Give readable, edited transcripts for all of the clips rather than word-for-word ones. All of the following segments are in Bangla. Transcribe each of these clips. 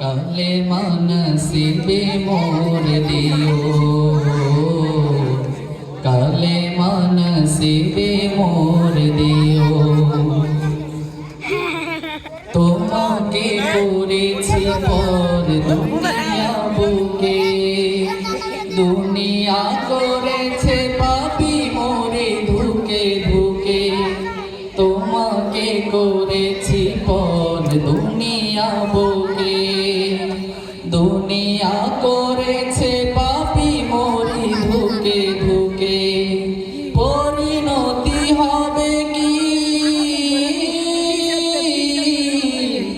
কালেমা নসিবে মোর দিও, কালেমা নসিবে মোর দিও। তোমাকে করেছি পর দুনিয়া বুকে, দুনিয়া করেছে পাপী মোরে ধুকে ধুকে। তোমাকে করেছি পর দুনিয়া বুকে, দুনিয়া করেছে পাপী মোরে ধুকে ধুকে। পরিণতি হবে কি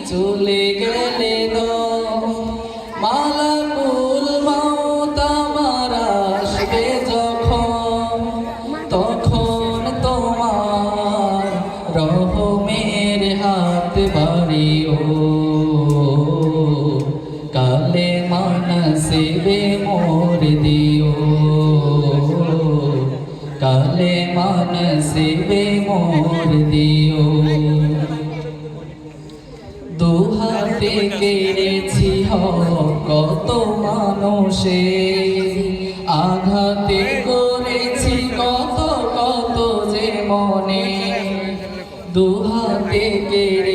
চলে গেলে মালাকুল মউত আমার আসবে যখন, তখন তোমার রহমের হাত বাড়িও। কালেমা নসিবে মোর দিও, কালেমা নসিবে মোর দিও। দুহাতে কেড়েছি কত মানুষে, আঘাতে করেছি কত কত যে মনে। দুহাতে কেড়ে